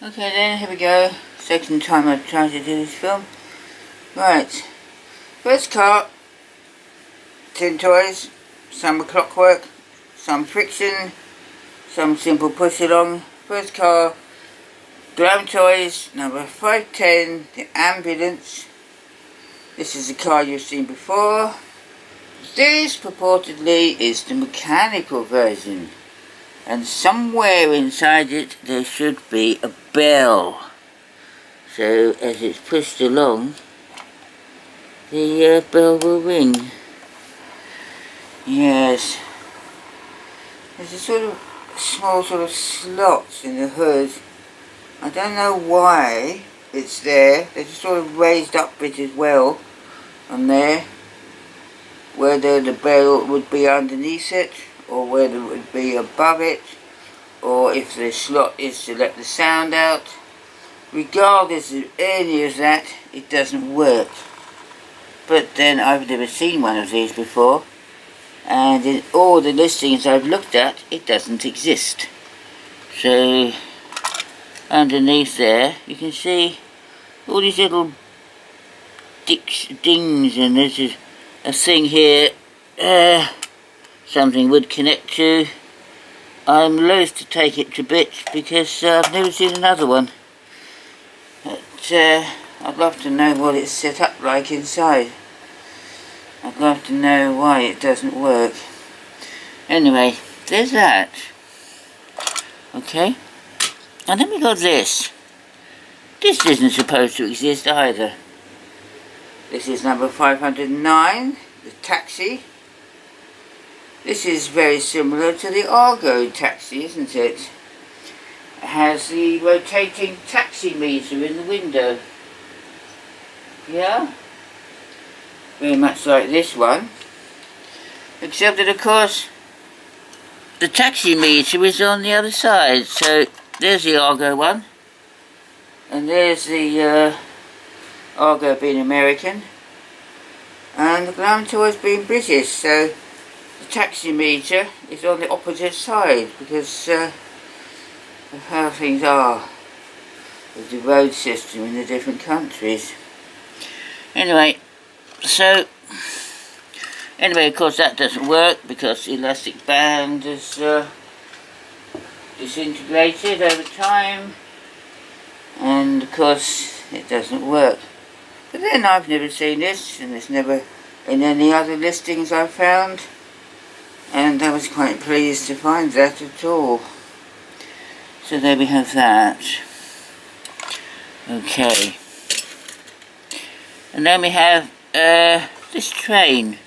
Okay then, here we go. Second time I've tried to do this film. Right. First car, tin toys, some clockwork, some friction, some simple push along. First car, Glam Toys, number 510, the ambulance. This is the car you've seen before. This purportedly is the mechanical version. And somewhere inside it there should be a bell. So as it's pushed along, the bell will ring. Yes. There's a sort of small sort of slots in the hood. I don't know why it's there. There's a sort of raised up bit as well on there. Whether the bell would be underneath it, or whether it would be above it, or if the slot is to let the sound out. Regardless of any of that, it doesn't work. But then I've never seen one of these before, and in all the listings I've looked at, it doesn't exist. So underneath there you can see all these little dings, and this is a thing here something would connect to. I'm loath to take it to bits because I've never seen another one. But I'd love to know what it's set up like inside. I'd love to know why it doesn't work. Anyway, there's that. Okay. And then we got this. This isn't supposed to exist either. This is number 509, the taxi. This is very similar to the Argo taxi, isn't it? It has the rotating taxi meter in the window. Yeah? Very much like this one. Except that, of course, the taxi meter is on the other side. So there's the Argo one. And there's the Argo being American, and the Glam Toys being British, so the taxi meter is on the opposite side because of how things are with the road system in the different countries. Anyway, of course that doesn't work because the elastic band is disintegrated over time, and of course it doesn't work. But then I've never seen this, and it's never in any other listings I've found, and I was quite pleased to find that at all. So there we have that. Okay. And then we have this train.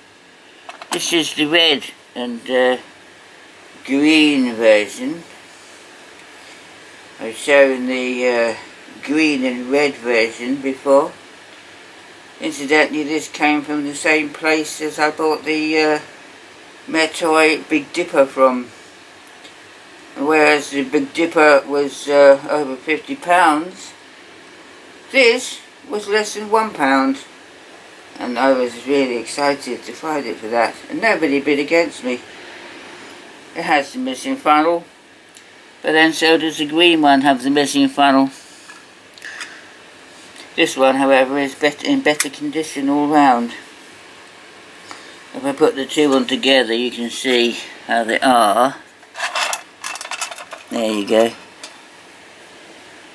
This is the red and green version. I've shown the green and red version before. Incidentally, this came from the same place as I bought the Metoy Big Dipper from. Whereas the Big Dipper was over £50, this was less than £1. And I was really excited to find it for that. And nobody bid against me. It has the missing funnel, but then so does the green one have the missing funnel. This one, however, is in better condition all round. If I put the two on together, you can see how they are. There you go.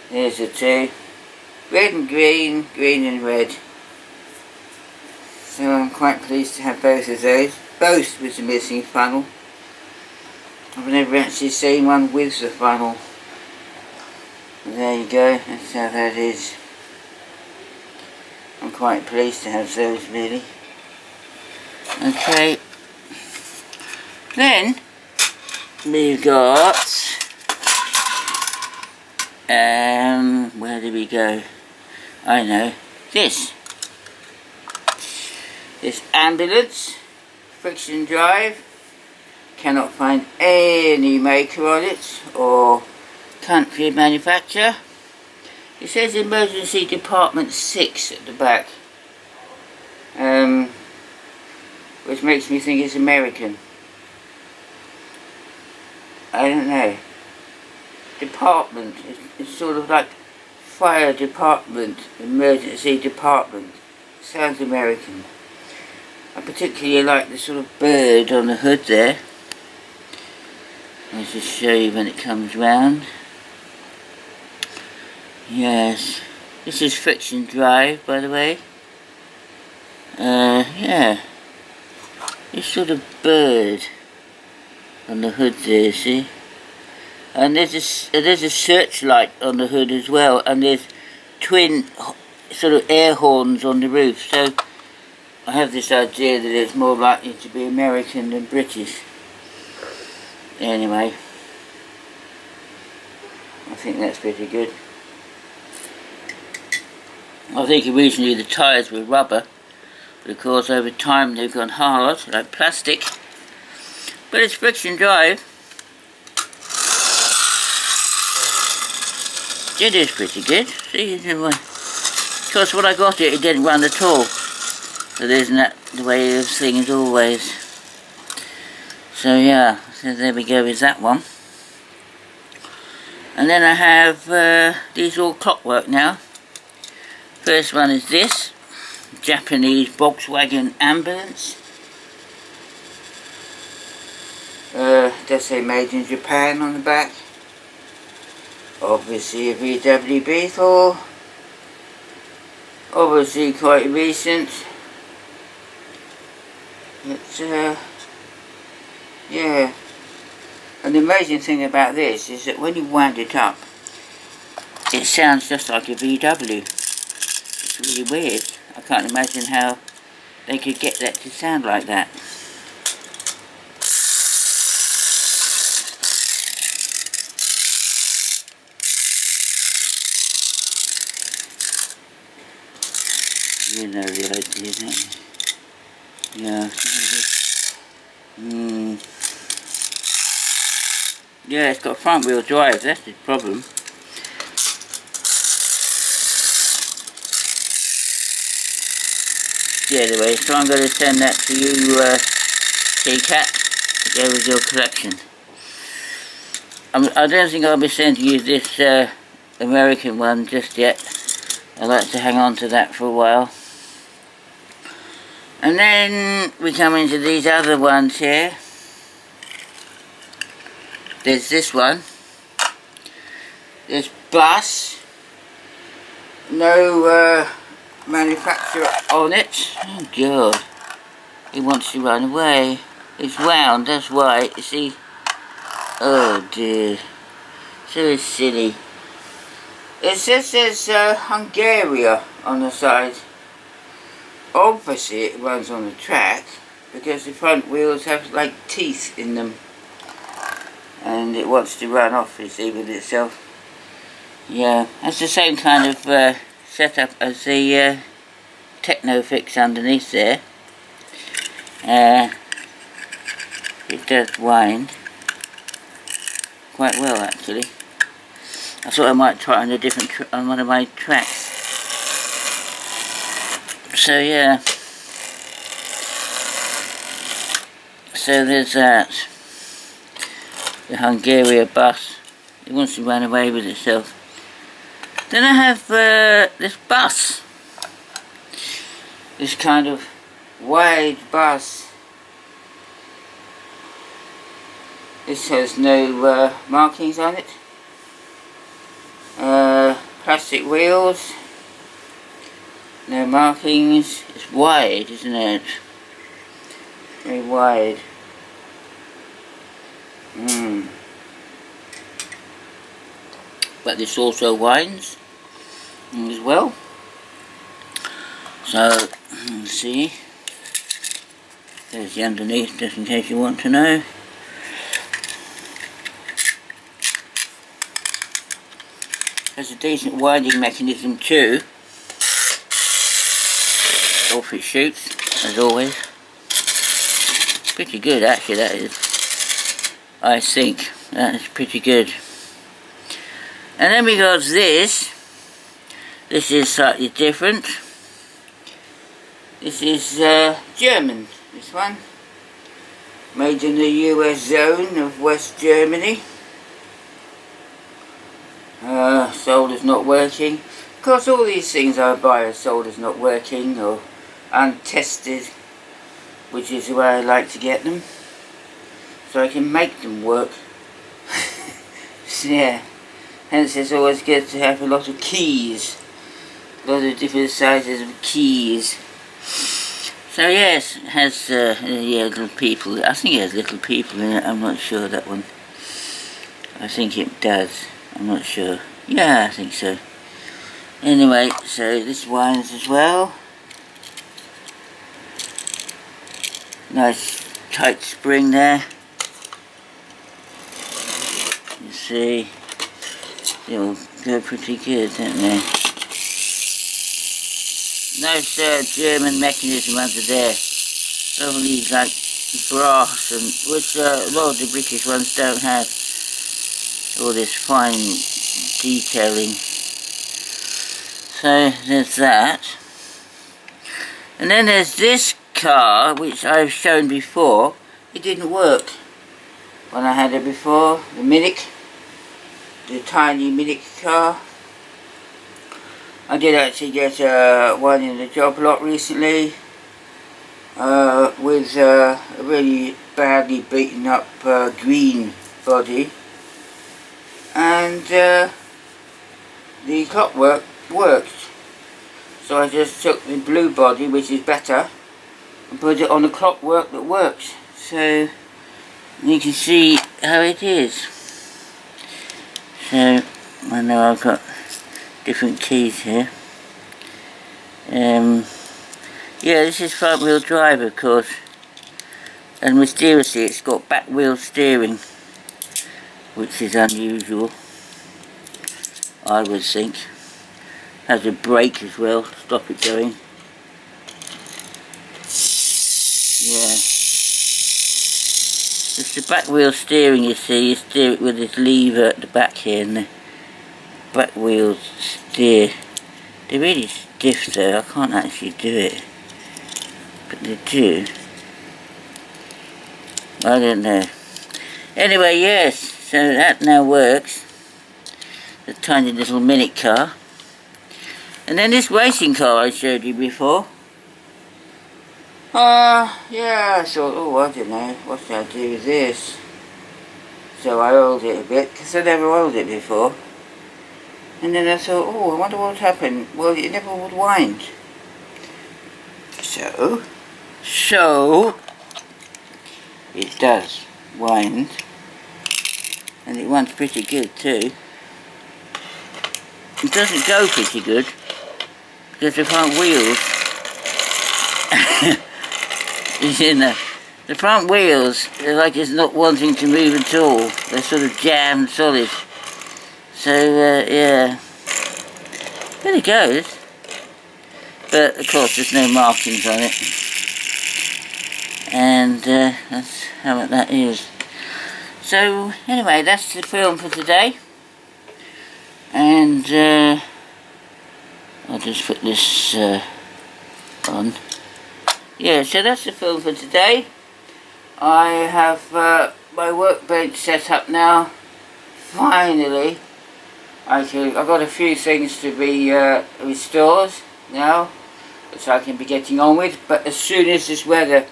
There's the two. Red and green, green and red. So I'm quite pleased to have both of those. Both with the missing funnel. I've never actually seen one with the funnel. But there you go, that's how that is. I'm quite pleased to have those, really. Okay. Then we've got where did we go? I know. This ambulance, friction drive. Cannot find any maker on it or country manufacturer. It says Emergency Department 6 at the back, which makes me think it's American. I don't know. department. It's sort of like fire department, emergency department. Sounds American. I particularly like the sort of bird on the hood there. I'll just show you when it comes round. Yes, this is friction drive, by the way. Yeah, this sort of bird on the hood there, see? And there's a searchlight on the hood as well, and there's twin sort of air horns on the roof. So I have this idea that it's more likely to be American than British. Anyway, I think that's pretty good. I think originally the tyres were rubber, but of course over time they've gone hard, like plastic. But it's friction drive. It is pretty good. See, of course when I got it, it didn't run at all. So isn't that the way of things always? So yeah, so there we go with that one. And then I have these all clockwork now. First one is this Japanese Volkswagen ambulance. Does say made in Japan on the back. Obviously a VW Beetle. Obviously quite recent. It's yeah. And the amazing thing about this is that when you wind it up, it sounds just like a VW. It's really weird. I can't imagine how they could get that to sound like that. You know the idea, don't you? Yeah. Yeah, it's got front wheel drive, that's the problem. Yeah, anyway, so I'm going to send that to you, T-Cat, to go with your collection. I don't think I'll be sending you this American one just yet. I'd like to hang on to that for a while. And then we come into these other ones here. There's this one. There's bus. No manufacturer on it. Oh god. He wants to run away. It's round, that's why. You see? Oh dear. So silly. It says there's Hungary on the side. Obviously it runs on the track because the front wheels have like teeth in them. And it wants to run off, you see, with itself. Yeah, that's the same kind of setup as the Technofix underneath there. It does wind quite well actually. I thought I might try on a different on one of my tracks. So yeah. So there's that. The Hungary bus. It wants to run away with itself. Then I have this bus. This kind of wide bus. This has no markings on it. Plastic wheels. No markings. It's wide, isn't it? Very wide. But this also winds as well. So, let's see. There's the underneath, just in case you want to know. There's a decent winding mechanism too. Off it shoots, as always. Pretty good actually, that is. I think that is pretty good. And then we got this. This is slightly different. This is German, this one. Made in the US zone of West Germany. solder's not working. Of course, all these things I buy are solder's not working or untested, which is the way I like to get them, so I can make them work. So, yeah, hence it's always good to have a lot of keys, a lot of different sizes of keys. So yes, it has yeah, little people. I think it has little people in it. I'm not sure that one. I think it does. I'm not sure. Yeah, I think so. Anyway, so this winds as well. Nice tight spring there. You see, they'll go pretty good, don't they? Nice German mechanism under there. Lovely like brass, and which a lot of the British ones don't have. All this fine detailing. So there's that. And then there's this car, which I've shown before. It didn't work when I had it before, the Minic, the tiny Minic car. I did actually get one in the job lot recently with a really badly beaten up green body, and the clockwork worked. So I just took the blue body, which is better, and put it on the clockwork that works. So you can see how it is. So I know I've got different keys here. Yeah, this is front wheel drive, of course, and mysteriously it's got back wheel steering, which is unusual, I would think. Has a brake as well to stop it going. Yeah. It's the back wheel steering, you see. You steer it with this lever at the back here, and the back wheels steer. They're really stiff though, I can't actually do it. But they do. I don't know. Anyway, yes, so that now works. The tiny little Minic car. And then this racing car I showed you before. Yeah, I thought, oh, I don't know, what should I do with this? So I oiled it a bit, because I never oiled it before. And then I thought, oh, I wonder what happened. Well, it never would wind. So, it does wind. And it winds pretty good too. It doesn't go pretty good, because the front wheels, you know, the front wheels, they're like it's not wanting to move at all. They're sort of jammed solid. So, yeah, but it goes. But, of course, there's no markings on it. And that's how that is. So, anyway, that's the film for today. And I'll just put this on. Yeah, so that's the film for today. I have my workbench set up now. Finally. I've got a few things to be restored now, which I can be getting on with, but as soon as this weather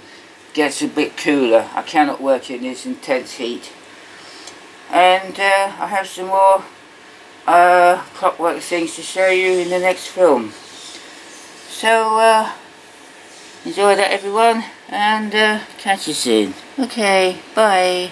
gets a bit cooler, I cannot work in this intense heat. And I have some more clockwork things to show you in the next film. So enjoy that, everyone, and catch you soon. Okay, bye.